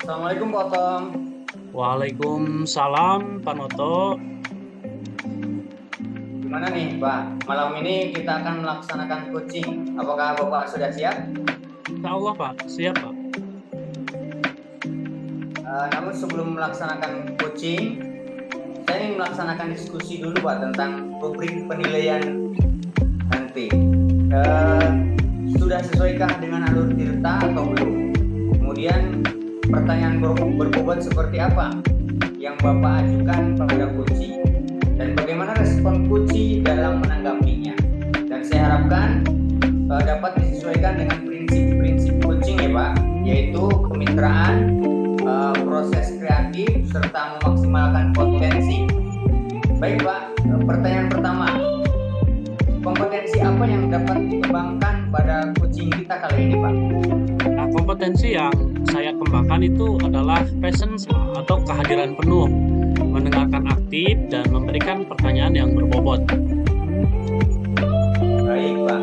Assalamualaikum Pak Tom. Waalaikumsalam, Pak Noto. Gimana nih Pak? Malam ini kita akan melaksanakan coaching. Apakah Bapak sudah siap? Insya Allah, Pak. Siap, Pak. Namun sebelum melaksanakan coaching, saya ingin melaksanakan diskusi dulu Pak tentang rubrik penilaian nanti. Sudah sesuaikah dengan alur tirta atau belum? Kemudian pertanyaan berbobot seperti apa yang Bapak ajukan pada coaching? Dan bagaimana respon coaching dalam menanggapinya? Dan saya harapkan dapat disesuaikan dengan prinsip-prinsip coaching ya Pak, yaitu kemitraan, proses kreatif, serta memaksimalkan potensi. Baik Pak, pertanyaan pertama, kompetensi apa yang dapat dikembangkan pada coaching kita kali ini Pak? Nah, kompetensi yang saya kembangkan itu adalah presence atau kehadiran penuh, mendengarkan aktif, dan memberikan pertanyaan yang berbobot. Baik Pak,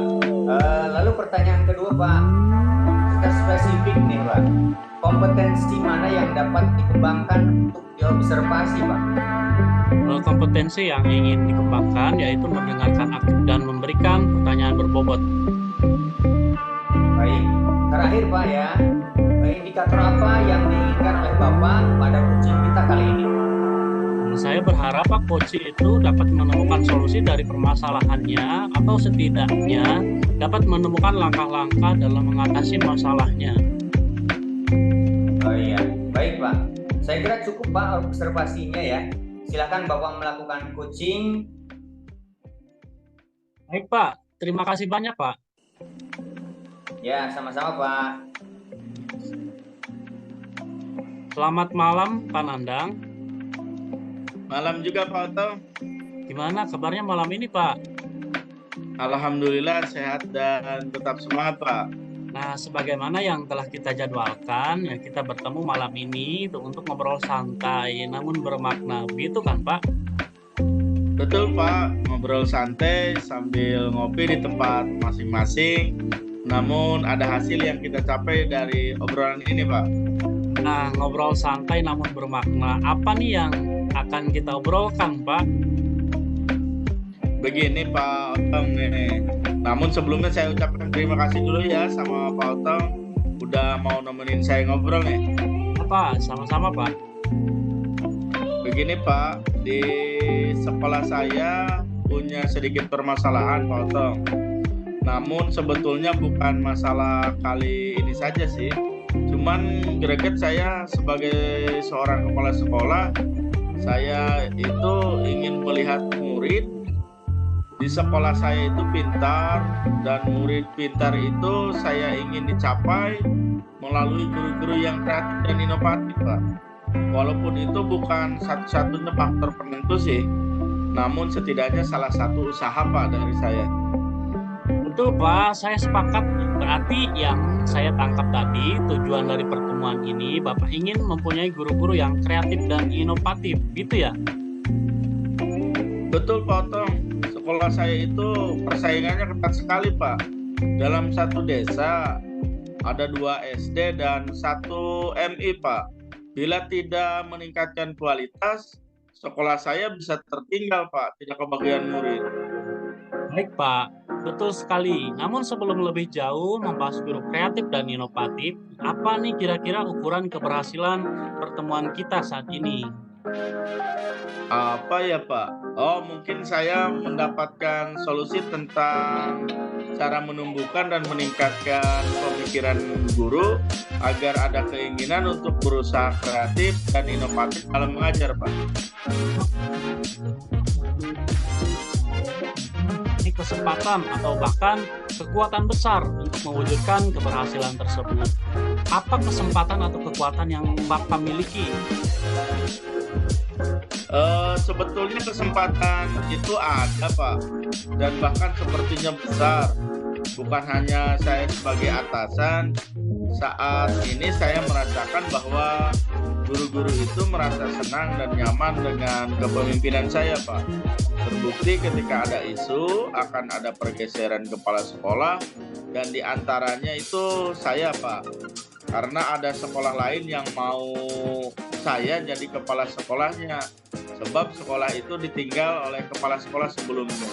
lalu pertanyaan kedua Pak, kita spesifik nih Pak, kompetensi mana yang dapat dikembangkan untuk diobservasi Pak? Kompetensi yang ingin dikembangkan yaitu mendengarkan aktif dan memberikan pertanyaan berbobot. Baik, terakhir Pak ya, indikator apa yang diinginkan oleh Bapak pada coaching kita kali ini? Saya berharap Pak coach itu dapat menemukan solusi dari permasalahannya atau setidaknya dapat menemukan langkah-langkah dalam mengatasi masalahnya. Oh iya, baik Pak. Saya kira cukup Pak observasinya ya. Silakan Bapak melakukan coaching. Baik Pak, terima kasih banyak Pak. Ya, sama-sama Pak. Selamat malam Pak Nandang. Malam juga Pak Oto. Gimana kabarnya malam ini Pak? Alhamdulillah sehat dan tetap semangat Pak. Nah, sebagaimana yang telah kita jadwalkan, ya kita bertemu malam ini untuk ngobrol santai namun bermakna, begitu kan Pak? Betul Pak, ngobrol santai sambil ngopi di tempat masing-masing. Namun ada hasil yang kita capai dari obrolan ini Pak. Nah, ngobrol santai namun bermakna, apa nih yang akan kita obrolkan Pak? Begini Pak Otong nih. Namun sebelumnya saya ucapkan terima kasih dulu ya sama Pak Otong udah mau nemenin saya ngobrol nih. Apa? Sama-sama Pak. Begini Pak, di sekolah saya punya sedikit permasalahan Pak Otong. Namun sebetulnya bukan masalah kali ini saja sih. Cuman greget saya sebagai seorang kepala sekolah, saya itu ingin melihat murid di sekolah saya itu pintar, dan murid pintar itu saya ingin dicapai melalui guru-guru yang kreatif dan inovatif Pak. Walaupun itu bukan satu-satunya faktor penentu sih, namun setidaknya salah satu usaha Pak dari saya. Betul Pak, saya sepakat. Berarti yang saya tangkap tadi, tujuan dari pertemuan ini Bapak ingin mempunyai guru-guru yang kreatif dan inovatif, gitu ya? Betul Pak Otong, sekolah saya itu persaingannya ketat sekali Pak. Dalam satu desa ada 2 SD dan 1 MI Pak. Bila tidak meningkatkan kualitas, sekolah saya bisa tertinggal Pak, tidak kebagian murid. Baik Pak, betul sekali. Namun sebelum lebih jauh membahas guru kreatif dan inovatif, apa nih kira-kira ukuran keberhasilan pertemuan kita saat ini? Apa ya Pak? Oh, mungkin saya mendapatkan solusi tentang cara menumbuhkan dan meningkatkan pemikiran guru agar ada keinginan untuk berusaha kreatif dan inovatif dalam mengajar Pak. Ini kesempatan atau bahkan kekuatan besar untuk mewujudkan keberhasilan tersebut. Apa kesempatan atau kekuatan yang Bapak miliki? Sebetulnya kesempatan itu ada Pak, dan bahkan sepertinya besar. Bukan hanya saya sebagai atasan, saat ini saya merasakan bahwa guru-guru itu merasa senang dan nyaman dengan kepemimpinan saya Pak. Terbukti ketika ada isu akan ada pergeseran kepala sekolah, dan diantaranya itu saya Pak. karena ada sekolah lain yang mau saya jadi kepala sekolahnya, sebab sekolah itu ditinggal oleh kepala sekolah sebelumnya.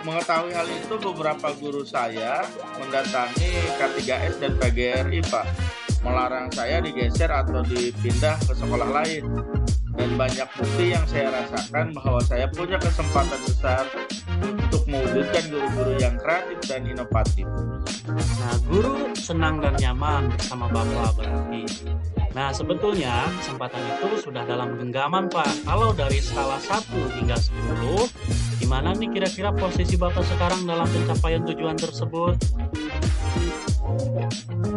Mengetahui hal itu beberapa guru saya mendatangi K3S dan PGRI, Pak, melarang saya digeser atau dipindah ke sekolah lain. Dan banyak bukti yang saya rasakan bahwa saya punya kesempatan besar untuk mewujudkan guru-guru yang kreatif dan inovatif. Nah, guru senang dan nyaman bersama Bapak berarti. Nah, sebetulnya kesempatan itu sudah dalam genggaman, Pak. Kalau dari skala 1 hingga 10, gimana nih kira-kira posisi Bapak sekarang dalam pencapaian tujuan tersebut?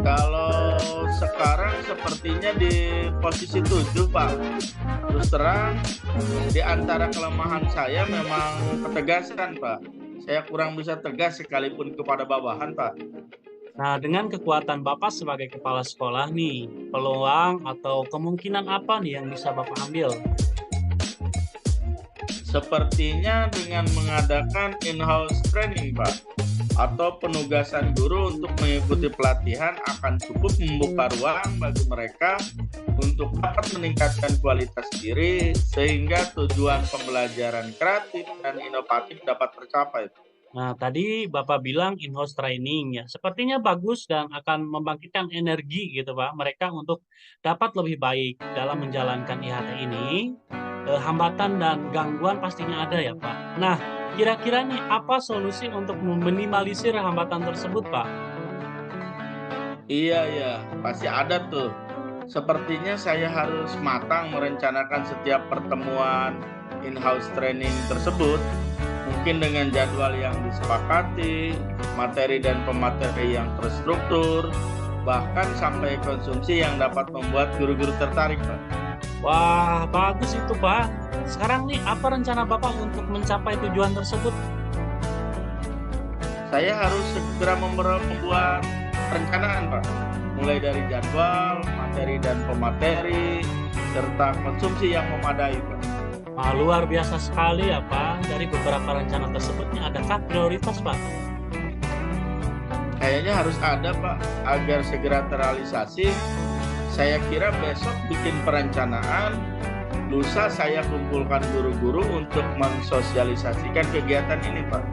Kalau sekarang sepertinya di posisi 7, Pak. Terus terang, di antara kelemahan saya memang ketegasan, Pak. Saya kurang bisa tegas sekalipun kepada bawahan, Pak. Nah, dengan kekuatan Bapak sebagai kepala sekolah nih, peluang atau kemungkinan apa nih yang bisa Bapak ambil? Sepertinya dengan mengadakan in-house training, Pak, atau penugasan guru untuk mengikuti pelatihan akan cukup membuka ruang bagi mereka untuk dapat meningkatkan kualitas diri sehingga tujuan pembelajaran kreatif dan inovatif dapat tercapai. Nah, tadi Bapak bilang in-house training ya, sepertinya bagus dan akan membangkitkan energi gitu Pak, mereka untuk dapat lebih baik dalam menjalankan IHT ini. Hambatan dan gangguan pastinya ada ya Pak. Nah, kira-kira nih apa solusi untuk meminimalisir hambatan tersebut Pak? Iya, pasti ada tuh. Sepertinya saya harus matang merencanakan setiap pertemuan in-house training tersebut, mungkin dengan jadwal yang disepakati, materi dan pemateri yang terstruktur, bahkan sampai konsumsi yang dapat membuat guru-guru tertarik, Pak. Wah, bagus itu Pak. Sekarang nih apa rencana Bapak untuk mencapai tujuan tersebut? Saya harus segera membuat perencanaan, Pak. Mulai dari jadwal, materi dan pemateri, serta konsumsi yang memadai, Pak. Wah, luar biasa sekali ya Pak. Dari beberapa rencana tersebutnya adakah prioritas Pak? Kayaknya harus ada, Pak, agar segera terrealisasi. Saya kira besok bikin perencanaan, lusa saya kumpulkan guru-guru untuk mensosialisasikan kegiatan ini, Pak.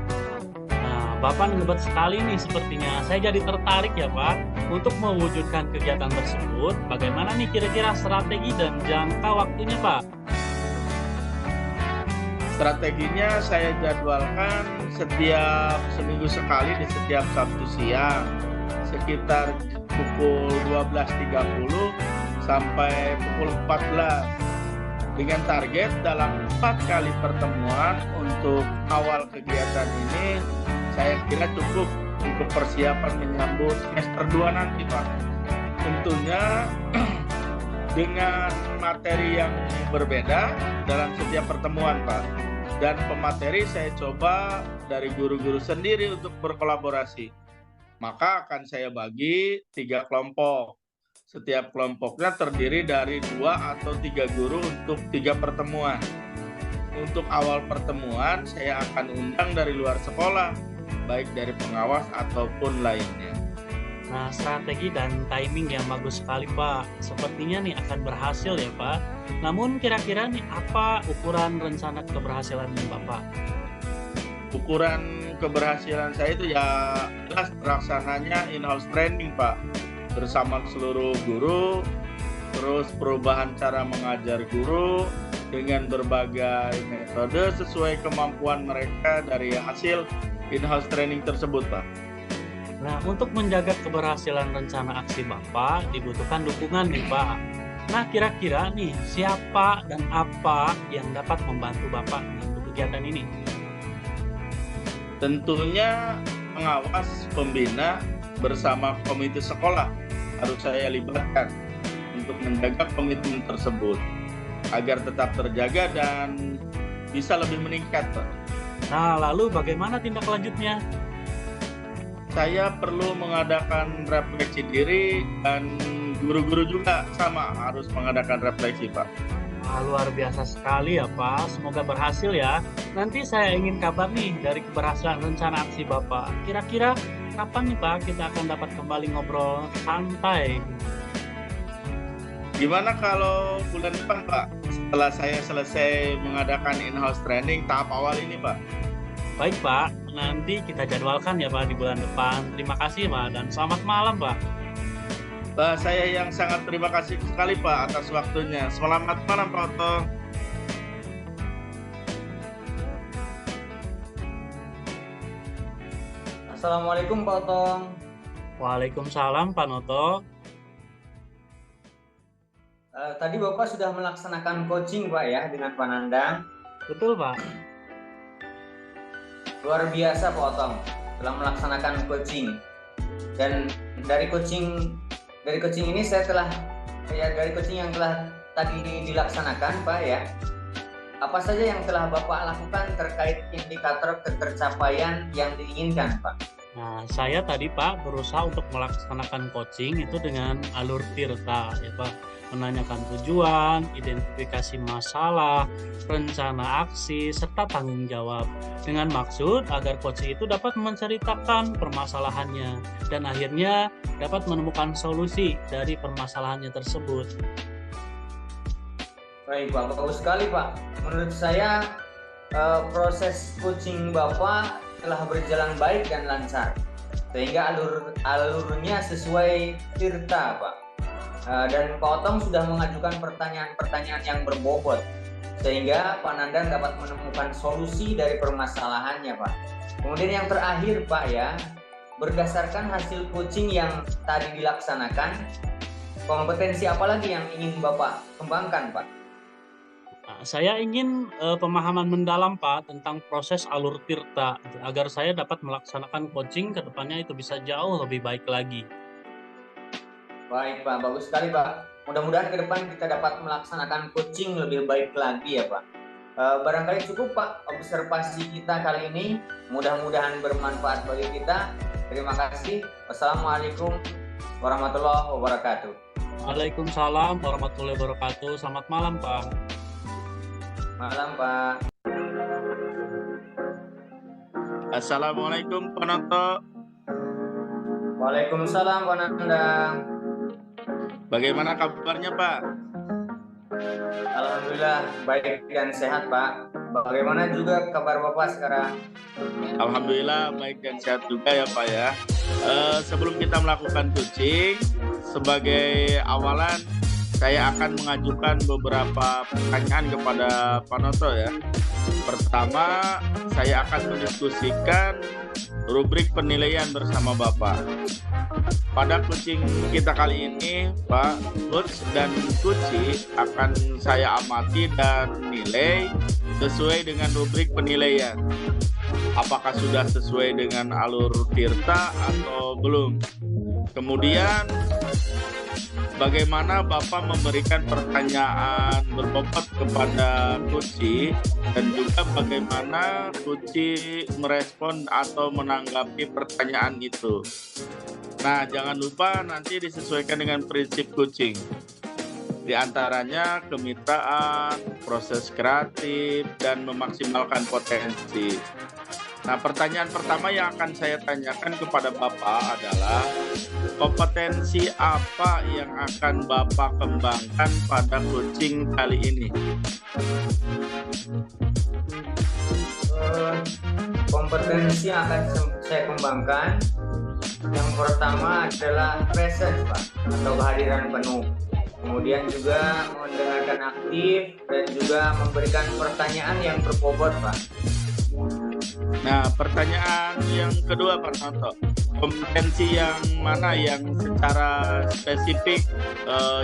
Nah, Bapak ngebat sekali nih sepertinya. Saya jadi tertarik ya Pak untuk mewujudkan kegiatan tersebut. Bagaimana nih kira-kira strategi dan jangka waktunya Pak? Strateginya saya jadwalkan setiap seminggu sekali di setiap Sabtu siang, sekitar pukul 12.30 sampai pukul 14, dengan target dalam 4 kali pertemuan untuk awal kegiatan ini. Saya kira cukup untuk persiapan menyambut semester 2 nanti, Pak. Tentunya dengan materi yang berbeda dalam setiap pertemuan, Pak. Dan pemateri saya coba dari guru-guru sendiri untuk berkolaborasi. Maka akan saya bagi 3 kelompok. Setiap kelompoknya terdiri dari 2 atau 3 guru untuk 3 pertemuan. Untuk awal pertemuan saya akan undang dari luar sekolah, baik dari pengawas ataupun lainnya. Nah, strategi dan timing yang bagus sekali Pak. Sepertinya nih akan berhasil ya Pak. Namun kira-kira nih apa ukuran rencana keberhasilan Bapak? Ukuran keberhasilan saya itu ya jelas terlaksananya in-house training, Pak, bersama seluruh guru, terus perubahan cara mengajar guru dengan berbagai metode sesuai kemampuan mereka dari hasil in-house training tersebut, Pak. Nah, untuk menjaga keberhasilan rencana aksi Bapak dibutuhkan dukungan nih Pak. Nah, kira-kira nih siapa dan apa yang dapat membantu Bapak untuk kegiatan ini? Tentunya pengawas, pembina bersama komite sekolah harus saya libatkan untuk menjaga komitmen tersebut agar tetap terjaga dan bisa lebih meningkat, Pak. Nah, lalu bagaimana tindak lanjutnya? Saya perlu mengadakan refleksi diri dan guru-guru juga sama harus mengadakan refleksi, Pak. Wah, luar biasa sekali ya Pak. Semoga berhasil ya. Nanti saya ingin kabar nih dari keberhasilan rencana aksi Bapak. Kira-kira kapan nih Pak kita akan dapat kembali ngobrol santai? Gimana kalau bulan depan, Pak? Setelah saya selesai mengadakan in-house training tahap awal ini, Pak. Baik Pak, nanti kita jadwalkan ya Pak di bulan depan. Terima kasih Pak dan selamat malam Pak. Saya yang sangat terima kasih sekali, Pak, atas waktunya. Selamat malam, Pak Oto. Assalamualaikum Pak Otong. Waalaikumsalam Pak Noto. Tadi Bapak sudah melaksanakan coaching Pak ya dengan Pak Nandang. Betul Pak. Luar biasa Pak Otong telah melaksanakan coaching. Dan dari coaching ini dari coaching yang telah tadi dilaksanakan Pak ya. Apa saja yang telah Bapak lakukan terkait indikator ketercapaian yang diinginkan Pak? Nah, saya tadi Pak berusaha untuk melaksanakan coaching itu dengan alur Tirta ya Pak. Menanyakan tujuan, identifikasi masalah, rencana aksi, serta tanggung jawab. Dengan maksud agar coach itu dapat menceritakan permasalahannya dan akhirnya dapat menemukan solusi dari permasalahannya tersebut. Baik Pak, bagus sekali Pak. Menurut saya proses coaching Bapak telah berjalan baik dan lancar, sehingga alurnya sesuai Tirta Pak. Dan Pak Otong sudah mengajukan pertanyaan-pertanyaan yang berbobot, sehingga Pak Nandang dapat menemukan solusi dari permasalahannya Pak. Kemudian yang terakhir Pak ya, berdasarkan hasil coaching yang tadi dilaksanakan, kompetensi apa lagi yang ingin Bapak kembangkan Pak? Nah, saya ingin pemahaman mendalam Pak tentang proses alur Tirta agar saya dapat melaksanakan coaching ke depannya itu bisa jauh lebih baik lagi. Baik Pak, bagus sekali Pak. Mudah-mudahan ke depan kita dapat melaksanakan coaching lebih baik lagi ya Pak. Barangkali cukup Pak observasi kita kali ini. Mudah-mudahan bermanfaat bagi kita. Terima kasih. Wassalamualaikum warahmatullahi wabarakatuh. Waalaikumsalam warahmatullahi wabarakatuh. Selamat malam Pak. Malam Pak. Assalamualaikum, Pak Noto. Waalaikumsalam Pak Nandang. Bagaimana kabarnya, Pak? Alhamdulillah baik dan sehat Pak. Bagaimana juga kabar Bapak sekarang? Alhamdulillah baik dan sehat juga ya, Pak ya. Sebelum kita melakukan coaching, sebagai awalan saya akan mengajukan beberapa pertanyaan kepada Pak Noto ya. Pertama, saya akan mendiskusikan rubrik penilaian bersama Bapak. Pada coaching kita kali ini, Pak, coach dan coachee akan saya amati dan nilai sesuai dengan rubrik penilaian. Apakah sudah sesuai dengan alur Tirta atau belum? Kemudian bagaimana Bapak memberikan pertanyaan berbobot kepada coachee dan juga bagaimana coachee merespon atau menanggapi pertanyaan itu. Nah, jangan lupa nanti disesuaikan dengan prinsip coaching. Di antaranya kemitraan, proses kreatif, dan memaksimalkan potensi. Nah, pertanyaan pertama yang akan saya tanyakan kepada Bapak adalah kompetensi apa yang akan Bapak kembangkan pada coaching kali ini? Kompetensi yang akan saya kembangkan, yang pertama adalah presence Pak, atau kehadiran penuh. Kemudian juga mendengarkan aktif dan juga memberikan pertanyaan yang berbobot Pak. Nah, pertanyaan yang kedua Pak Noto, kompetensi yang mana yang secara spesifik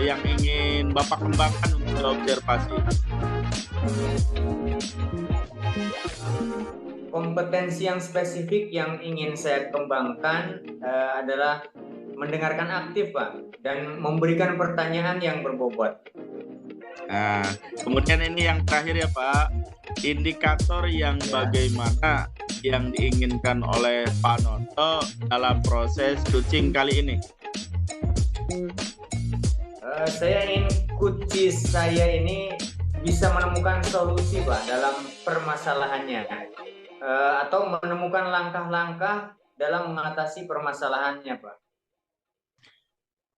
yang ingin Bapak kembangkan untuk observasi? Kompetensi yang spesifik yang ingin saya kembangkan adalah mendengarkan aktif Pak, dan memberikan pertanyaan yang berbobot. Nah, kemudian ini yang terakhir ya Pak, indikator yang bagaimana yang diinginkan oleh Pak Noto dalam proses coaching kali ini? Saya ingin coachee saya ini bisa menemukan solusi Pak dalam permasalahannya, atau menemukan langkah-langkah dalam mengatasi permasalahannya, Pak?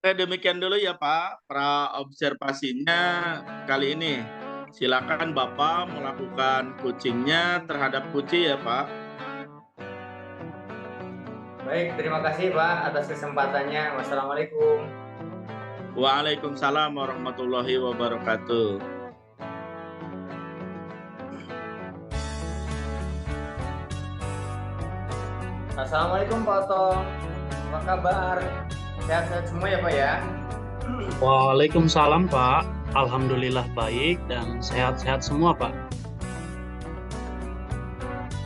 Oke, demikian dulu ya Pak, observasinya kali ini. Silakan Bapak melakukan coachingnya terhadap kucing ya Pak. Baik, terima kasih Pak atas kesempatannya. Wassalamualaikum. Waalaikumsalam warahmatullahi wabarakatuh. Assalamualaikum Pak Otong. Apa kabar? Sehat-sehat semua ya Pak ya? Waalaikumsalam Pak. Alhamdulillah baik dan sehat-sehat semua Pak.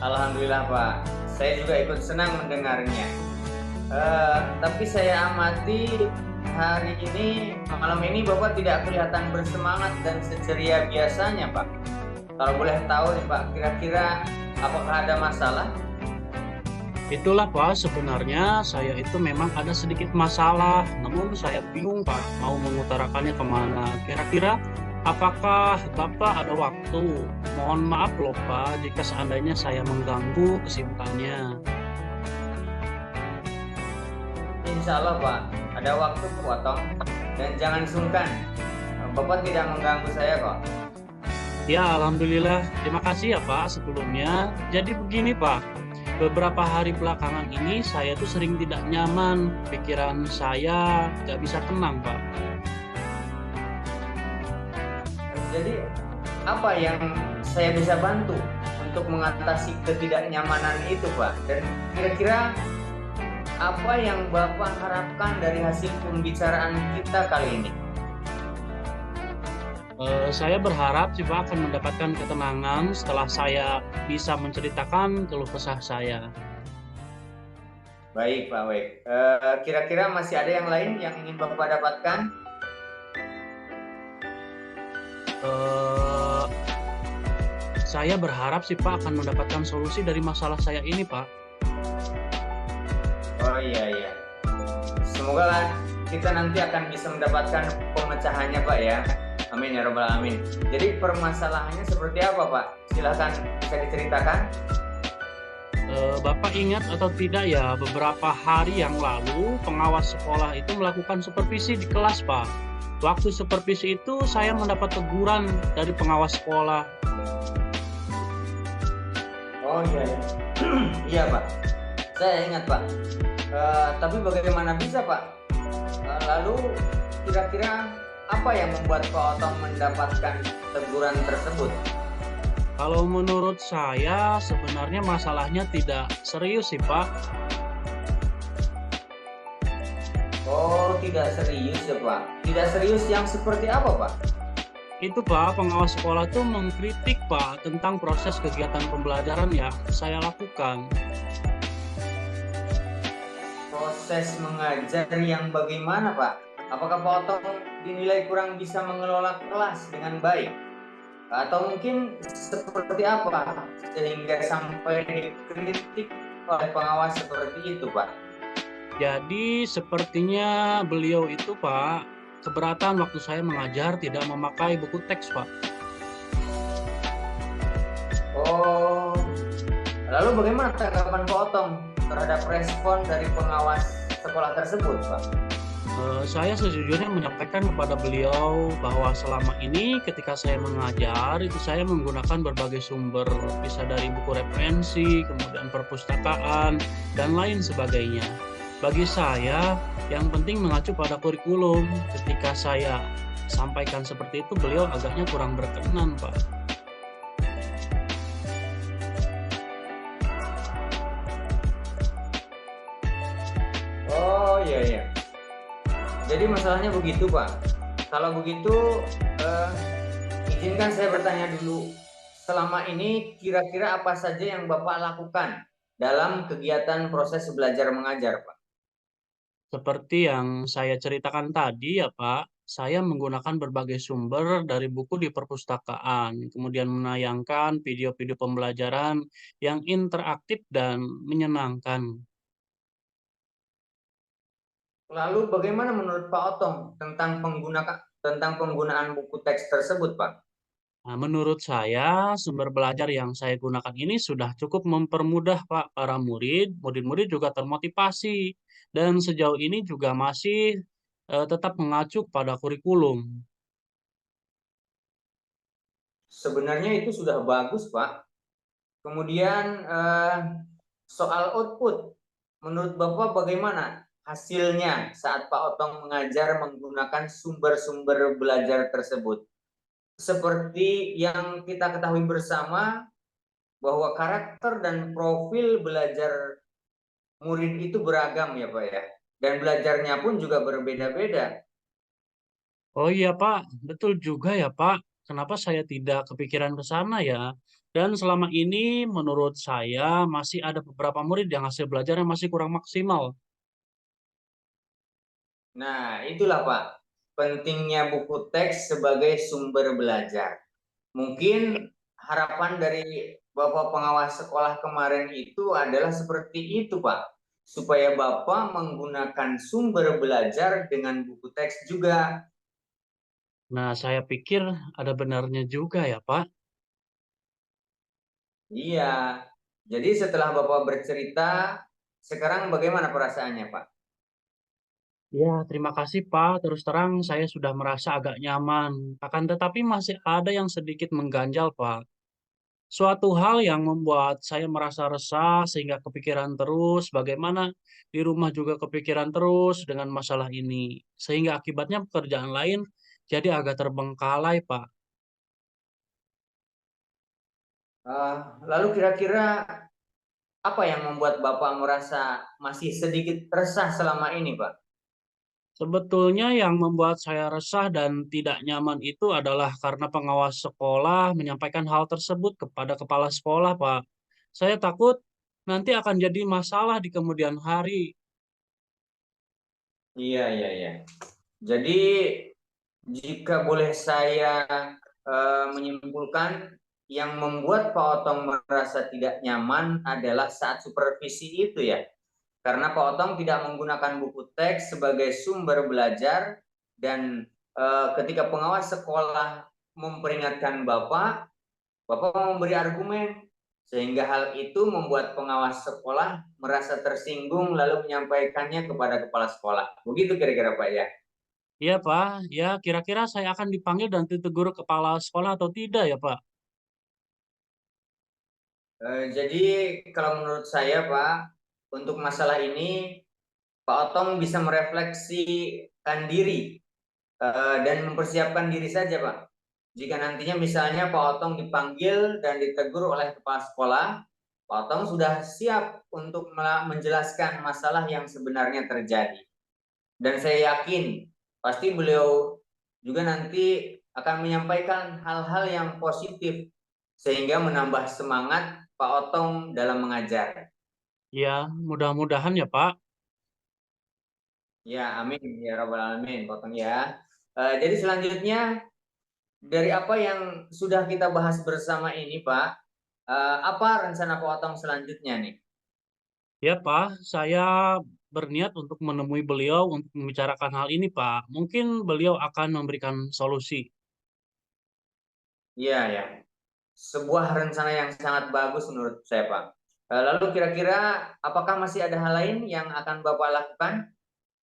Alhamdulillah Pak. Saya juga ikut senang mendengarnya. Tapi saya amati hari ini, malam ini Bapak tidak kelihatan bersemangat dan seceria biasanya Pak. Kalau boleh tahu nih Pak, kira-kira apakah ada masalah? Itulah Pak, sebenarnya saya itu memang ada sedikit masalah, namun saya bingung Pak mau mengutarakannya kemana. Kira-kira apakah Bapak ada waktu? Mohon maaf loh Pak jika seandainya saya mengganggu kesibukannya. Insya Allah Pak, ada waktu potong dan jangan sungkan. Bapak tidak mengganggu saya kok. Ya Alhamdulillah, terima kasih ya Pak sebelumnya. Jadi begini Pak, beberapa hari belakangan ini saya tuh sering tidak nyaman, pikiran saya nggak bisa tenang Pak. Jadi apa yang saya bisa bantu untuk mengatasi ketidaknyamanan itu Pak? Dan kira-kira apa yang Bapak harapkan dari hasil pembicaraan kita kali ini? Saya berharap sih Pak akan mendapatkan ketenangan setelah saya bisa menceritakan keluh kesah saya. Baik Pak, baik. Kira-kira masih ada yang lain yang ingin Bapak dapatkan? Saya berharap sih Pak akan mendapatkan solusi dari masalah saya ini Pak. Oh iya. Semoga lah kita nanti akan bisa mendapatkan pemecahannya Pak ya. Amin ya robbal alamin. Jadi permasalahannya seperti apa Pak? Silahkan bisa diceritakan. Bapak ingat atau tidak ya, beberapa hari yang lalu pengawas sekolah itu melakukan supervisi di kelas Pak. Waktu supervisi itu saya mendapat teguran dari pengawas sekolah. Oh iya. Iya Pak, saya ingat Pak. Tapi bagaimana bisa Pak? Lalu kira-kira apa yang membuat Pak Otong mendapatkan teguran tersebut? Kalau menurut saya sebenarnya masalahnya tidak serius sih Pak. Oh tidak serius ya Pak. Tidak serius yang seperti apa Pak? Itu Pak, pengawas sekolah tuh mengkritik Pak tentang proses kegiatan pembelajaran yang saya lakukan. Proses mengajar yang bagaimana Pak? Apakah Pak Otong dinilai kurang bisa mengelola kelas dengan baik? Atau mungkin seperti apa sehingga sampai dikritik oleh pengawas seperti itu Pak? Jadi sepertinya beliau itu Pak keberatan waktu saya mengajar tidak memakai buku teks Pak. Oh, lalu bagaimana tanggapan Pak Otong terhadap respon dari pengawas sekolah tersebut Pak? Saya sejujurnya menyampaikan kepada beliau bahwa selama ini ketika saya mengajar itu saya menggunakan berbagai sumber, bisa dari buku referensi, kemudian perpustakaan, dan lain sebagainya. Bagi saya, yang penting mengacu pada kurikulum. Ketika saya sampaikan seperti itu, beliau agaknya kurang berkenan, Pak. Oh iya. Jadi masalahnya begitu Pak. Kalau begitu, izinkan saya bertanya dulu. Selama ini kira-kira apa saja yang Bapak lakukan dalam kegiatan proses belajar mengajar Pak? Seperti yang saya ceritakan tadi ya Pak, saya menggunakan berbagai sumber dari buku di perpustakaan, kemudian menayangkan video-video pembelajaran yang interaktif dan menyenangkan. Lalu bagaimana menurut Pak Otong tentang penggunaan buku teks tersebut Pak? Nah, menurut saya, sumber belajar yang saya gunakan ini sudah cukup mempermudah Pak para murid. Murid-murid juga termotivasi dan sejauh ini juga masih tetap mengacu pada kurikulum. Sebenarnya itu sudah bagus, Pak. Kemudian soal output, menurut Bapak bagaimana hasilnya saat Pak Otong mengajar menggunakan sumber-sumber belajar tersebut? Seperti yang kita ketahui bersama bahwa karakter dan profil belajar murid itu beragam ya Pak ya. Dan belajarnya pun juga berbeda-beda. Oh iya Pak, betul juga ya Pak. Kenapa saya tidak kepikiran ke sana ya? Dan selama ini menurut saya masih ada beberapa murid yang hasil belajarnya masih kurang maksimal. Nah, itulah Pak, pentingnya buku teks sebagai sumber belajar. Mungkin harapan dari Bapak pengawas sekolah kemarin itu adalah seperti itu, Pak. Supaya Bapak menggunakan sumber belajar dengan buku teks juga. Nah, saya pikir ada benarnya juga ya Pak. Iya. Jadi setelah Bapak bercerita, sekarang bagaimana perasaannya, Pak? Ya, terima kasih Pak. Terus terang saya sudah merasa agak nyaman. Akan tetapi masih ada yang sedikit mengganjal Pak. Suatu hal yang membuat saya merasa resah sehingga kepikiran terus, bagaimana di rumah juga kepikiran terus dengan masalah ini. Sehingga akibatnya pekerjaan lain jadi agak terbengkalai, Pak. Eh, lalu kira-kira apa yang membuat Bapak merasa masih sedikit resah selama ini, Pak? Sebetulnya yang membuat saya resah dan tidak nyaman itu adalah karena pengawas sekolah menyampaikan hal tersebut kepada kepala sekolah, Pak. Saya takut nanti akan jadi masalah di kemudian hari. Iya, iya, iya. Jadi jika boleh saya menyimpulkan, yang membuat Pak Otong merasa tidak nyaman adalah saat supervisi itu ya. Karena Pak Otong tidak menggunakan buku teks sebagai sumber belajar dan ketika pengawas sekolah memperingatkan Bapak, Bapak memberi argumen sehingga hal itu membuat pengawas sekolah merasa tersinggung lalu menyampaikannya kepada kepala sekolah. Begitu kira-kira Pak ya. Iya, Pak. Ya, kira-kira saya akan dipanggil dan ditegur kepala sekolah atau tidak ya, Pak? Jadi kalau menurut saya Pak, untuk masalah ini Pak Otong bisa merefleksikan diri dan mempersiapkan diri saja Pak. Jika nantinya misalnya Pak Otong dipanggil dan ditegur oleh kepala sekolah, Pak Otong sudah siap untuk menjelaskan masalah yang sebenarnya terjadi. Dan saya yakin pasti beliau juga nanti akan menyampaikan hal-hal yang positif sehingga menambah semangat Pak Otong dalam mengajar. Ya, mudah-mudahan ya, Pak. Ya, amin ya rabbal alamin, Pak Otong ya. Jadi selanjutnya dari apa yang sudah kita bahas bersama ini, Pak, apa rencana Pak Otong selanjutnya nih? Ya, Pak, saya berniat untuk menemui beliau untuk membicarakan hal ini, Pak. Mungkin beliau akan memberikan solusi. Iya ya, sebuah rencana yang sangat bagus menurut saya, Pak. Lalu kira-kira apakah masih ada hal lain yang akan Bapak lakukan?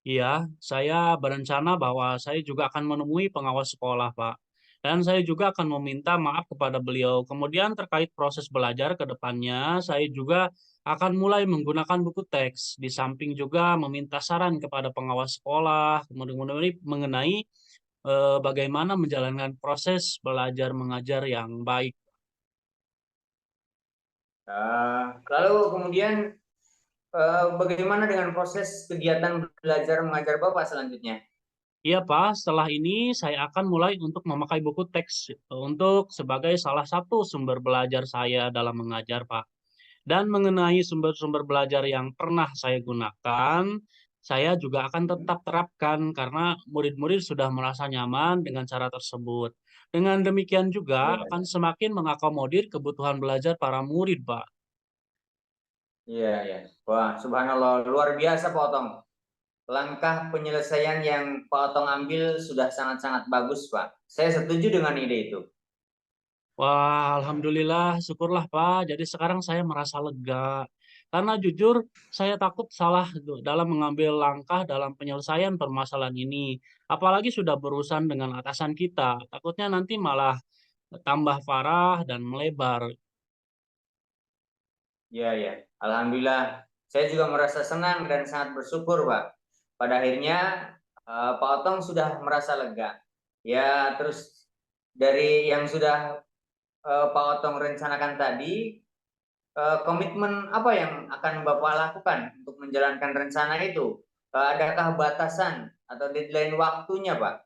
Iya, saya berencana bahwa saya juga akan menemui pengawas sekolah, Pak. Dan saya juga akan meminta maaf kepada beliau. Kemudian terkait proses belajar ke depannya, saya juga akan mulai menggunakan buku teks. Di samping juga meminta saran kepada pengawas sekolah, kemudian mengenai bagaimana menjalankan proses belajar mengajar yang baik. Lalu kemudian bagaimana dengan proses kegiatan belajar mengajar Bapak selanjutnya? Iya, Pak. Setelah ini saya akan mulai untuk memakai buku teks untuk sebagai salah satu sumber belajar saya dalam mengajar, Pak. Dan mengenai sumber-sumber belajar yang pernah saya gunakan, saya juga akan tetap terapkan karena murid-murid sudah merasa nyaman dengan cara tersebut. Dengan demikian juga Iya, akan semakin mengakomodir kebutuhan belajar para murid, Pak. iya, iya. Wah, subhanallah, luar biasa Pak Otong. Langkah penyelesaian yang Pak Otong ambil sudah sangat-sangat bagus, Pak. Saya setuju dengan ide itu. Wah, alhamdulillah, syukurlah Pak. Jadi sekarang saya merasa lega. Karena jujur, saya takut salah dalam mengambil langkah dalam penyelesaian permasalahan ini. Apalagi sudah berurusan dengan atasan kita. Takutnya nanti malah tambah parah dan melebar. Ya, ya. Alhamdulillah. Saya juga merasa senang dan sangat bersyukur, Pak. Pada akhirnya Pak Otong sudah merasa lega. Ya, terus dari yang sudah Pak Otong rencanakan tadi, komitmen apa yang akan Bapak lakukan untuk menjalankan rencana itu? Adakah batasan atau deadline waktunya, Pak?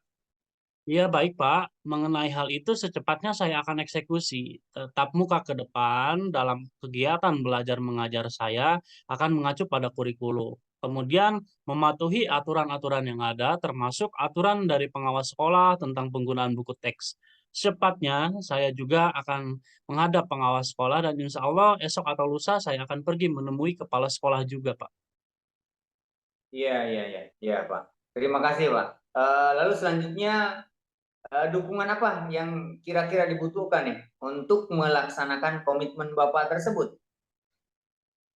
Iya, baik Pak. Mengenai hal itu secepatnya saya akan eksekusi. Tetap muka ke depan dalam kegiatan belajar mengajar saya akan mengacu pada kurikulum. Kemudian mematuhi aturan-aturan yang ada, termasuk aturan dari pengawas sekolah tentang penggunaan buku teks. Secepatnya saya juga akan menghadap pengawas sekolah dan insya Allah esok atau lusa saya akan pergi menemui kepala sekolah juga, Pak. Iya, iya, iya, iya, Pak. Terima kasih, Pak. Lalu selanjutnya, dukungan apa yang kira-kira dibutuhkan nih untuk melaksanakan komitmen Bapak tersebut?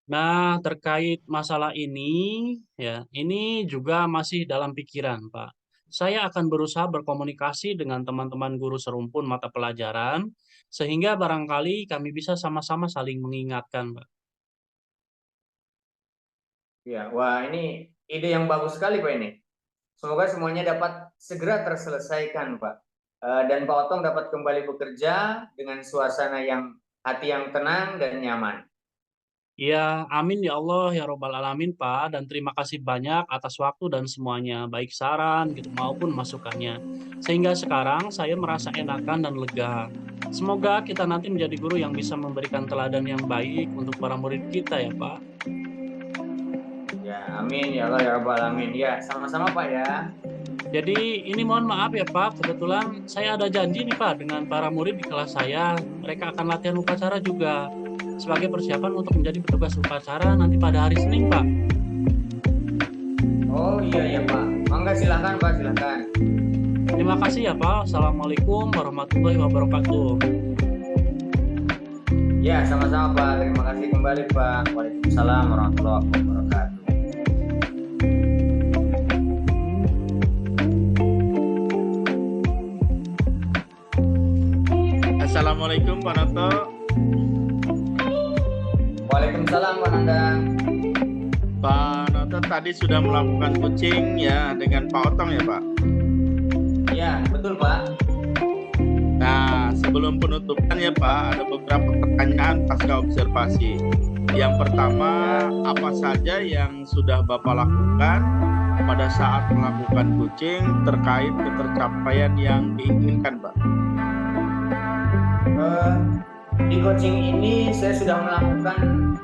Nah, terkait masalah ini, ya, ini juga masih dalam pikiran, Pak. Saya akan berusaha berkomunikasi dengan teman-teman guru serumpun mata pelajaran, sehingga barangkali kami bisa sama-sama saling mengingatkan, Pak. Ya, wah ini ide yang bagus sekali, Pak ini. Semoga semuanya dapat segera terselesaikan, Pak. Dan Pak Otong dapat kembali bekerja dengan suasana yang hati yang tenang dan nyaman. Ya, amin ya Allah, ya Robbal Alamin, Pak. Dan terima kasih banyak atas waktu dan semuanya, baik saran gitu maupun masukannya. Sehingga sekarang saya merasa enakan dan lega. Semoga kita nanti menjadi guru yang bisa memberikan teladan yang baik untuk para murid kita ya, Pak. Ya, amin ya Allah ya Rabbal Alamin. Ya, sama-sama Pak ya. Jadi ini mohon maaf ya Pak, kebetulan saya ada janji nih Pak dengan para murid di kelas saya. Mereka akan latihan upacara juga sebagai persiapan untuk menjadi petugas upacara nanti pada hari Senin Pak. Oh iya ya Pak. Mangga silakan Pak, silakan. Terima kasih ya Pak. Assalamualaikum warahmatullahi wabarakatuh. Ya, sama-sama Pak. Terima kasih kembali Pak. Waalaikumsalam warahmatullahi wabarakatuh. Assalamualaikum Pak Noto. Waalaikumsalam Pak Nandang. Pak Noto tadi sudah melakukan coaching ya dengan Pak Otong ya Pak. Ya, betul Pak. Nah, sebelum penutupan ya Pak, ada beberapa pertanyaan pasca observasi. Yang pertama, apa saja yang sudah Bapak lakukan pada saat melakukan coaching terkait ketercapaian yang diinginkan Pak? Di coaching ini saya sudah melakukan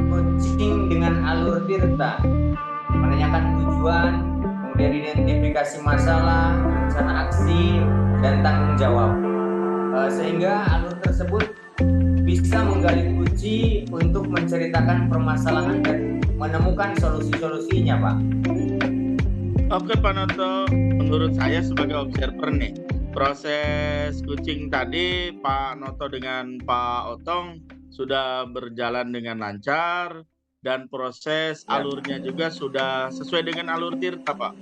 coaching dengan alur tirta, menanyakan tujuan, kemudian identifikasi masalah, rencana aksi, dan tanggung jawab. Sehingga alur tersebut bisa menggali kunci untuk menceritakan permasalahan dan menemukan solusi-solusinya, Pak. Oke Pak Noto, menurut saya sebagai observer nih, proses coaching tadi Pak Noto dengan Pak Otong sudah berjalan dengan lancar dan proses alurnya juga sudah sesuai dengan alur tirta Pak.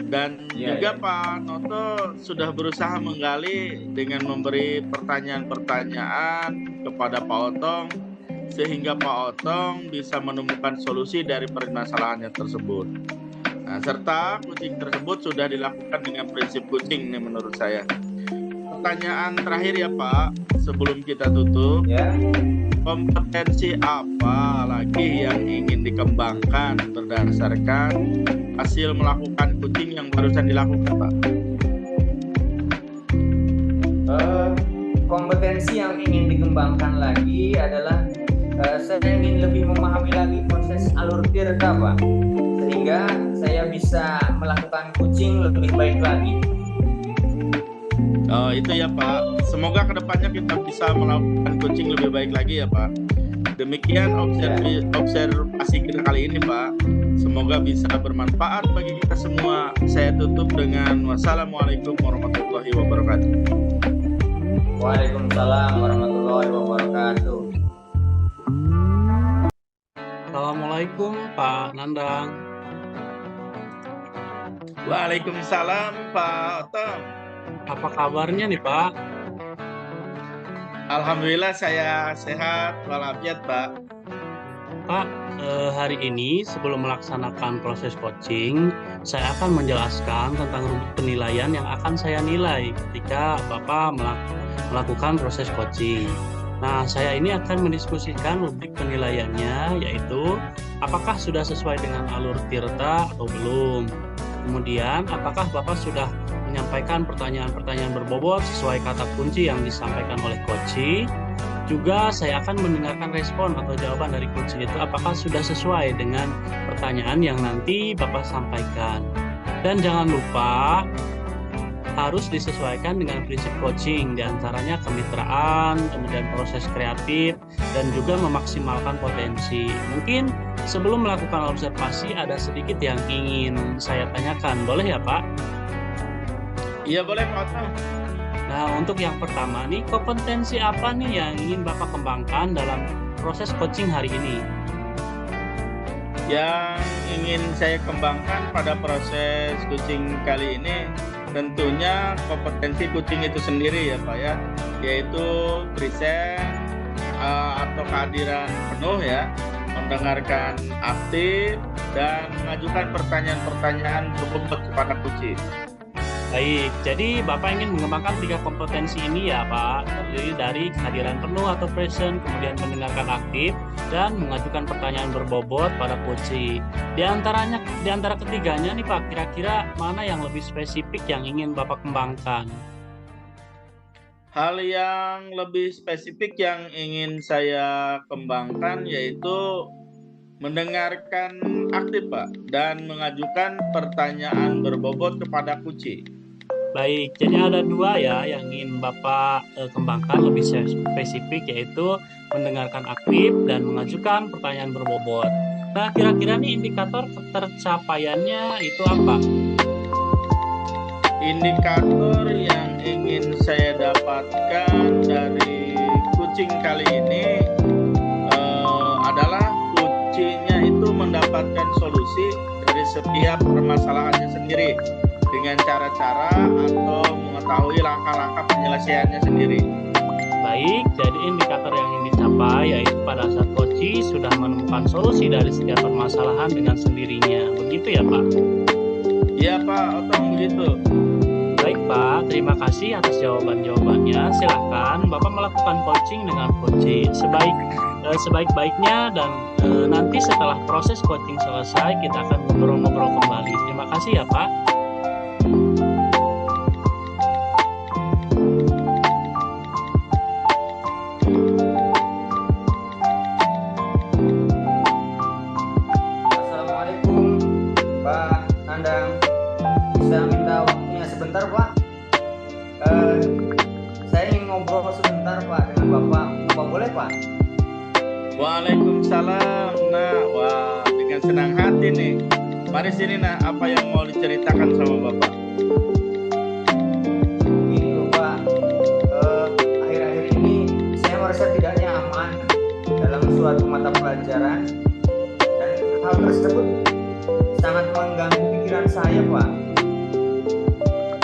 Dan juga Pak Noto sudah berusaha menggali dengan memberi pertanyaan-pertanyaan kepada Pak Otong sehingga Pak Otong bisa menemukan solusi dari permasalahannya tersebut. Nah, serta coaching tersebut sudah dilakukan dengan prinsip coaching nih menurut saya. Pertanyaan terakhir ya Pak, sebelum kita tutup, kompetensi apa lagi yang ingin dikembangkan berdasarkan hasil melakukan coaching yang barusan dilakukan Pak? Kompetensi yang ingin dikembangkan lagi adalah saya ingin lebih memahami lagi proses alur tirta Pak, sehingga saya bisa melakukan coaching lebih baik lagi. Oh itu ya Pak, semoga kedepannya kita bisa melakukan coaching lebih baik lagi ya Pak. Demikian observasi kita kali ini Pak, semoga bisa bermanfaat bagi kita semua. Saya tutup dengan wassalamualaikum warahmatullahi wabarakatuh. Waalaikumsalam warahmatullahi wabarakatuh. Assalamualaikum Pak Nandang. Waalaikumsalam Pak Otom. Apa kabarnya nih Pak? Alhamdulillah saya sehat walafiat Pak. Pak, hari ini sebelum melaksanakan proses coaching, saya akan menjelaskan tentang rubrik penilaian yang akan saya nilai ketika Bapak melakukan proses coaching. Nah, saya ini akan mendiskusikan rubrik penilaiannya, yaitu apakah sudah sesuai dengan alur Tirta atau belum. Kemudian, apakah Bapak sudah menyampaikan pertanyaan-pertanyaan berbobot sesuai kata kunci yang disampaikan oleh coach. Juga saya akan mendengarkan respon atau jawaban dari coach itu apakah sudah sesuai dengan pertanyaan yang nanti Bapak sampaikan. Dan jangan lupa harus disesuaikan dengan prinsip coaching, diantaranya kemitraan, kemudian proses kreatif, dan juga memaksimalkan potensi. Mungkin sebelum melakukan observasi ada sedikit yang ingin saya tanyakan, boleh ya Pak? Iya boleh Pak Otom. Nah, untuk yang pertama nih, kompetensi apa nih yang ingin Bapak kembangkan dalam proses coaching hari ini? Yang ingin saya kembangkan pada proses coaching kali ini tentunya kompetensi coaching itu sendiri ya Pak ya, yaitu present atau kehadiran penuh ya, mendengarkan aktif dan mengajukan pertanyaan-pertanyaan berbobot kepada coach. Baik, jadi Bapak ingin mengembangkan 3 kompetensi ini ya Pak, terdiri dari kehadiran penuh atau present, kemudian mendengarkan aktif, dan mengajukan pertanyaan berbobot pada coach. Di antara ketiganya nih Pak, kira-kira mana yang lebih spesifik yang ingin Bapak kembangkan? Hal yang lebih spesifik yang ingin saya kembangkan yaitu mendengarkan aktif Pak dan mengajukan pertanyaan berbobot kepada coach. Baik, jadi ada 2 ya yang ingin Bapak kembangkan lebih spesifik, yaitu mendengarkan aktif dan mengajukan pertanyaan berbobot. Nah, kira-kira nih indikator ketercapaiannya itu apa? Indikator yang ingin saya dapatkan dari coaching kali ini adalah coachingnya itu mendapatkan solusi dari setiap permasalahannya sendiri dengan cara-cara atau mengetahui langkah-langkah penyelesaiannya sendiri. Baik, jadi indikator yang ingin dicapai yaitu pada saat coach sudah menemukan solusi dari setiap permasalahan dengan sendirinya. Begitu ya Pak? Iya Pak Otom, begitu. Baik Pak, terima kasih atas jawaban-jawabannya. Silakan Bapak melakukan coaching dengan coach sebaik-baiknya, dan nanti setelah proses coaching selesai kita akan ngobrol-ngobrol kembali. Terima kasih ya Pak. Assalamualaikum Pak Nandang, bisa minta waktunya sebentar Pak? Saya ingin ngobrol sebentar Pak dengan Bapak, apa boleh Pak? Waalaikumsalam. Nah, wah dengan senang hati nih. Mari sini nah, apa yang mau diceritakan sama Bapak? Ini loh Pak, akhir-akhir ini saya merasa tidak nyaman dalam suatu mata pelajaran, dan hal tersebut sangat mengganggu pikiran saya Pak.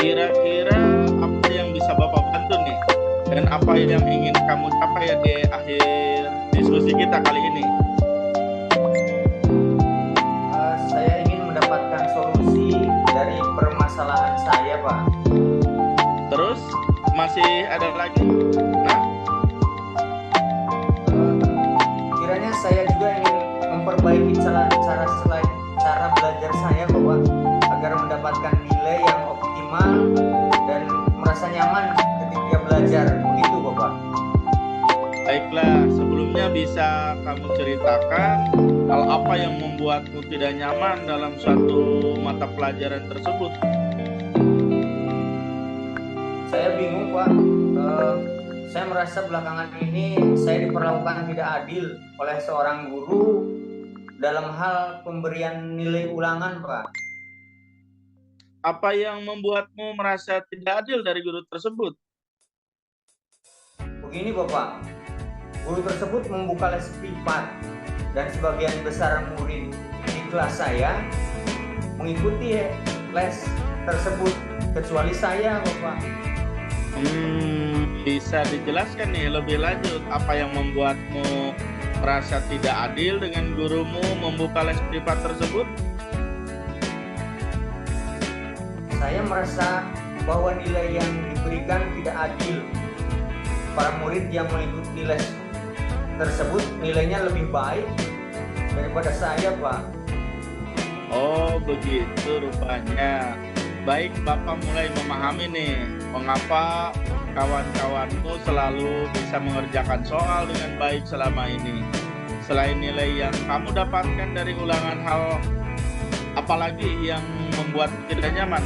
Kira-kira apa yang bisa Bapak bantu nih? Dan apa yang ingin kamu capai di akhir diskusi kita kali ini? Saya ingin mendapatkan solusi dari permasalahan saya Pak. Terus masih ada lagi? Nah, kiranya saya juga ingin memperbaiki cara belajar saya Bapak, agar mendapatkan nilai yang optimal dan merasa nyaman ketika belajar, begitu Bapak. baiklah. Sebelumnya bisa kamu ceritakan hal apa yang membuatmu tidak nyaman dalam suatu mata pelajaran tersebut? Saya bingung Pak. Saya merasa belakangan ini saya diperlakukan tidak adil oleh seorang guru dalam hal pemberian nilai ulangan Pak. Apa yang membuatmu merasa tidak adil dari guru tersebut? begini Bapak, guru tersebut membuka les privat dan sebagian besar murid di kelas saya mengikuti les tersebut kecuali saya Bapak. Bisa dijelaskan nih lebih lanjut apa yang membuatmu merasa tidak adil dengan gurumu membuka les privat tersebut? Saya merasa bahwa nilai yang diberikan tidak adil. Para murid yang mengikuti les tersebut nilainya lebih baik daripada saya, Pak. Oh, begitu rupanya. Baik, Bapak mulai memahami nih mengapa kawan-kawanmu selalu bisa mengerjakan soal dengan baik selama ini. Selain nilai yang kamu dapatkan dari ulangan, hal apalagi yang membuat tidak nyaman?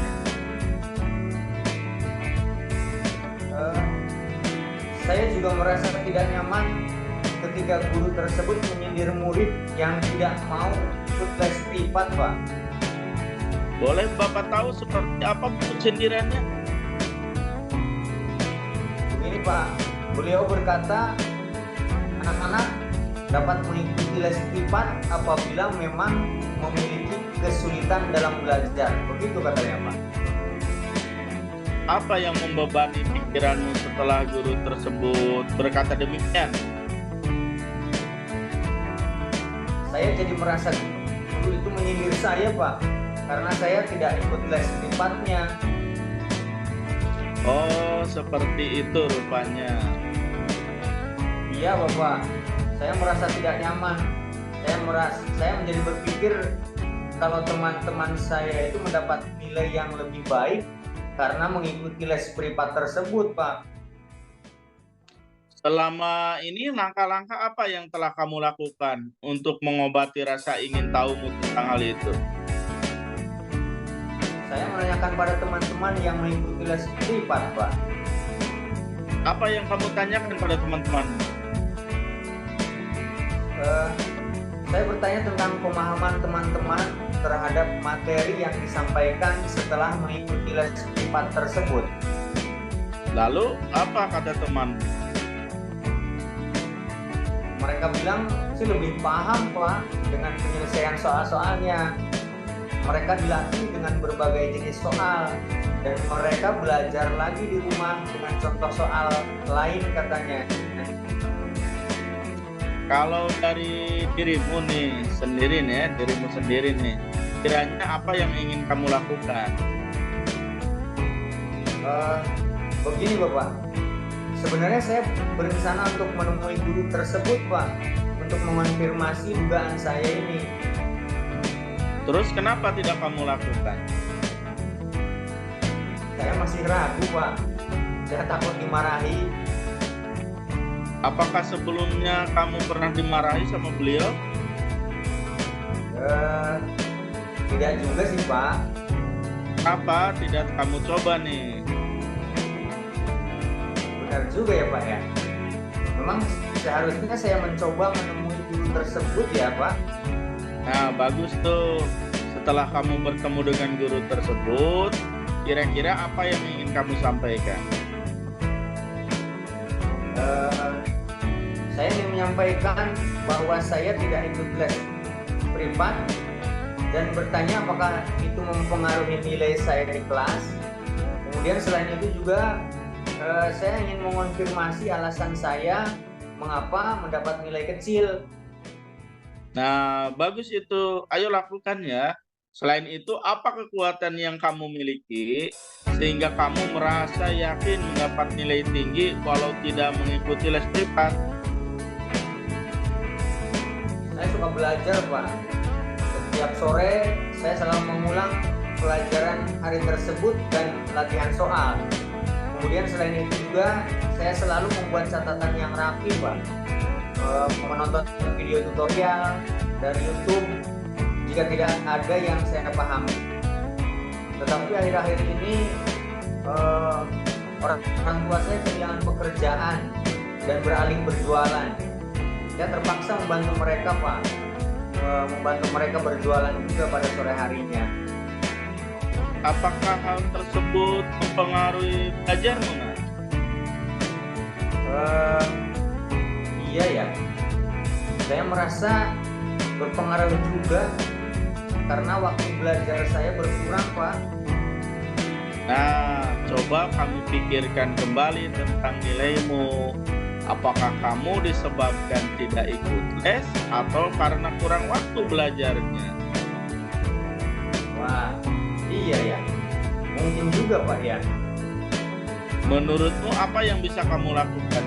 Saya juga merasa tidak nyaman ketika guru tersebut menyindir murid yang tidak mau ikut les privat, Pak. Boleh Bapak tahu seperti apa bentuk sindirannya? Begini Pak, beliau berkata anak-anak dapat mengikuti les privat apabila memang memiliki kesulitan dalam belajar. Begitu katanya Pak. Apa yang membebani pikiranmu setelah guru tersebut berkata demikian? Saya jadi merasa guru itu menyindir saya Pak, karena saya tidak ikut les privatnya. Oh, seperti itu rupanya. Iya Bapak, saya merasa tidak nyaman. Saya menjadi berpikir kalau teman-teman saya itu mendapat nilai yang lebih baik karena mengikuti les privat tersebut, Pak. Selama ini langkah-langkah apa yang telah kamu lakukan untuk mengobati rasa ingin tahumu tentang hal itu? Saya menanyakan pada teman-teman yang mengikuti les privat, Pak. Apa yang kamu tanyakan pada teman-teman? Saya bertanya tentang pemahaman teman-teman terhadap materi yang disampaikan setelah mengikuti les privat tersebut. Lalu, apa kata teman? Mereka bilang sih lebih paham Pak dengan penyelesaian soal-soalnya. Mereka dilatih dengan berbagai jenis soal dan mereka belajar lagi di rumah dengan contoh soal lain katanya. Kalau dari dirimu sendiri nih, kiranya apa yang ingin kamu lakukan? Begini Bapak, sebenarnya saya berencana untuk menemui guru tersebut Pak, untuk mengonfirmasi dugaan saya ini. Terus kenapa tidak kamu lakukan? Saya masih ragu Pak, saya takut dimarahi. Apakah sebelumnya kamu pernah dimarahi sama beliau? Tidak juga sih Pak. Apa tidak kamu coba nih? Benar juga ya Pak ya. Memang seharusnya saya mencoba menemui guru tersebut ya Pak. Nah, bagus tuh. Setelah kamu bertemu dengan guru tersebut, kira-kira apa yang ingin kamu sampaikan? Saya ingin menyampaikan bahwa saya tidak ikut les privat dan bertanya apakah itu mempengaruhi nilai saya di kelas. Kemudian selain itu juga saya ingin mengonfirmasi alasan saya mengapa mendapat nilai kecil. Nah, bagus itu. Ayo lakukan ya. Selain itu, apa kekuatan yang kamu miliki sehingga kamu merasa yakin mendapat nilai tinggi walau tidak mengikuti les privat? Saya suka belajar Pak. Setiap sore saya selalu mengulang pelajaran hari tersebut dan latihan soal. Kemudian selain itu juga saya selalu membuat catatan yang rapi Pak. Menonton video tutorial dari YouTube jika tidak ada yang saya pahami. Tetapi akhir-akhir ini orang tua saya kehilangan pekerjaan dan beralih berjualan. Saya terpaksa membantu mereka Pak, membantu mereka berjualan juga pada sore harinya. Apakah hal tersebut mempengaruhi belajarmu? Eh, iya ya, saya merasa berpengaruh juga karena waktu belajar saya berkurang, Pak. Nah, coba kamu pikirkan kembali tentang nilaimu. Apakah kamu disebabkan tidak ikut les atau karena kurang waktu belajarnya? Wah, iya ya, mungkin juga Pak ya. Menurutmu apa yang bisa kamu lakukan?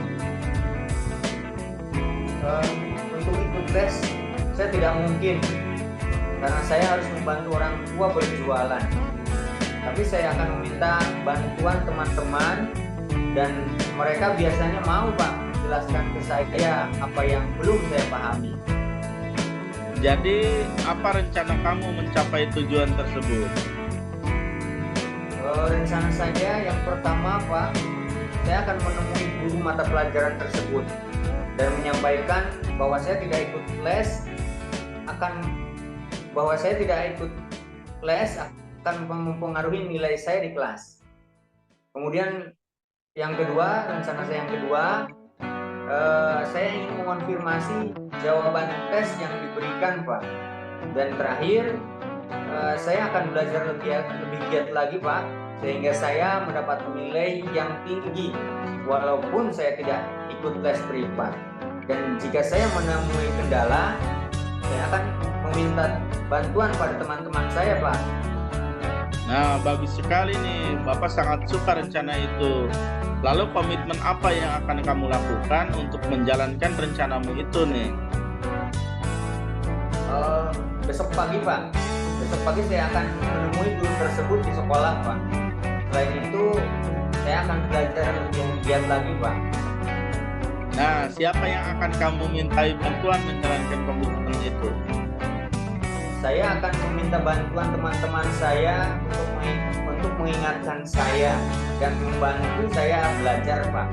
Untuk ikut les, saya tidak mungkin karena saya harus membantu orang tua berjualan. Tapi saya akan meminta bantuan teman-teman dan mereka biasanya mau Pak jelaskan ke saya apa yang belum saya pahami. Jadi, apa rencana kamu mencapai tujuan tersebut? Rencana saya yang pertama Pak, saya akan menemui guru mata pelajaran tersebut dan menyampaikan bahwa saya tidak ikut les akan mempengaruhi nilai saya di kelas. Kemudian yang kedua, rencana saya yang kedua, saya ingin mengonfirmasi jawaban tes yang diberikan Pak. Dan terakhir, saya akan belajar lebih giat lagi Pak, sehingga saya mendapat nilai yang tinggi walaupun saya tidak ikut les privat. Dan jika saya menemui kendala, saya akan meminta bantuan pada teman-teman saya Pak. Nah, bagus sekali nih. Bapak sangat suka rencana itu. Lalu komitmen apa yang akan kamu lakukan untuk menjalankan rencanamu itu nih? Besok pagi Pak. Besok pagi saya akan menemui guru tersebut di sekolah Pak. Selain itu, saya akan belajar lebih giat lagi Pak. Nah, siapa yang akan kamu mintai bantuan menjalankan komitmen itu? Saya akan meminta bantuan teman-teman saya untuk mengingatkan saya dan membantu saya belajar Pak.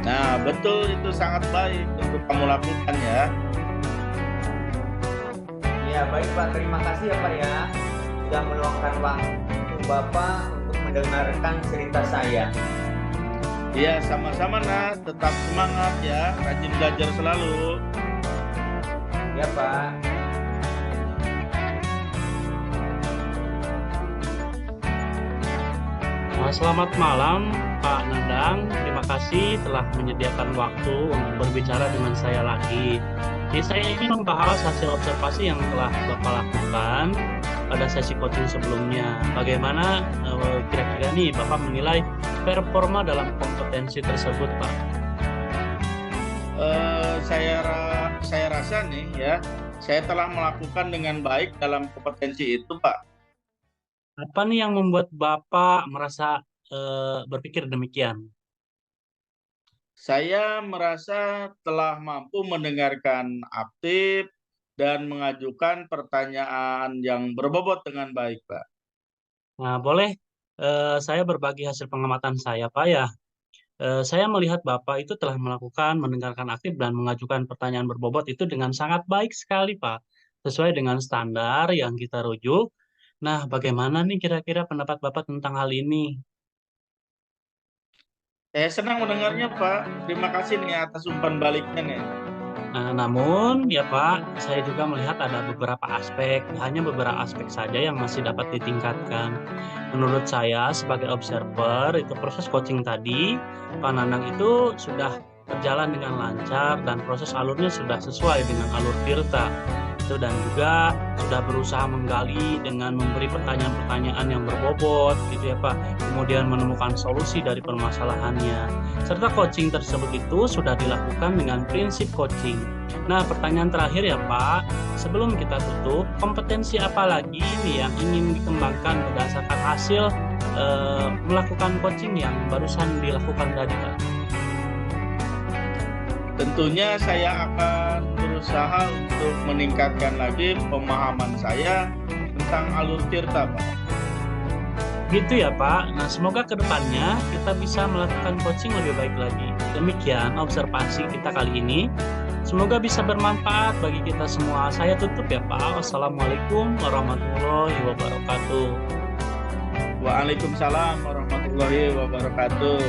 Nah, betul, itu sangat baik untuk kamu lakukan ya. Ya baik Pak, terima kasih ya Pak ya sudah meluangkan waktu Bapak untuk mendengarkan cerita saya. Iya, sama-sama Nas, tetap semangat ya, rajin belajar selalu. Ya Pak. Selamat malam Pak Nandang, terima kasih telah menyediakan waktu untuk berbicara dengan saya lagi. Jadi saya ingin membahas hasil observasi yang telah Bapak lakukan pada sesi coaching sebelumnya. Bagaimana kira-kira nih Bapak menilai performa dalam kompetensi tersebut Pak? Saya rasa nih ya, saya telah melakukan dengan baik dalam kompetensi itu Pak. Apa nih yang membuat Bapak merasa berpikir demikian? Saya merasa telah mampu mendengarkan aktif dan mengajukan pertanyaan yang berbobot dengan baik, Pak. Nah, boleh saya berbagi hasil pengamatan saya, Pak ya. Saya melihat Bapak itu telah melakukan mendengarkan aktif dan mengajukan pertanyaan berbobot itu dengan sangat baik sekali, Pak. Sesuai dengan standar yang kita rujuk. Nah, bagaimana nih kira-kira pendapat Bapak tentang hal ini? Saya senang mendengarnya, Pak. Terima kasih nih atas umpan baliknya nih. Nah, namun ya Pak, saya juga melihat ada beberapa aspek, hanya beberapa aspek saja yang masih dapat ditingkatkan. Menurut saya sebagai observer, itu proses coaching tadi, Pak Nandang itu sudah berjalan dengan lancar dan proses alurnya sudah sesuai dengan alur Tirta. Dan juga sudah berusaha menggali dengan memberi pertanyaan-pertanyaan yang berbobot gitu ya Pak, kemudian menemukan solusi dari permasalahannya, serta coaching tersebut itu sudah dilakukan dengan prinsip coaching. Nah, pertanyaan terakhir ya Pak, sebelum kita tutup, kompetensi apa lagi nih yang ingin dikembangkan berdasarkan hasil melakukan coaching yang barusan dilakukan tadi Pak? Tentunya saya akan berusaha untuk meningkatkan lagi pemahaman saya tentang alur Tirta, Pak. Gitu ya Pak. Nah, semoga kedepannya kita bisa melakukan coaching lebih baik lagi. Demikian observasi kita kali ini. Semoga bisa bermanfaat bagi kita semua. Saya tutup ya Pak. Wassalamualaikum warahmatullahi wabarakatuh. Waalaikumsalam warahmatullahi wabarakatuh.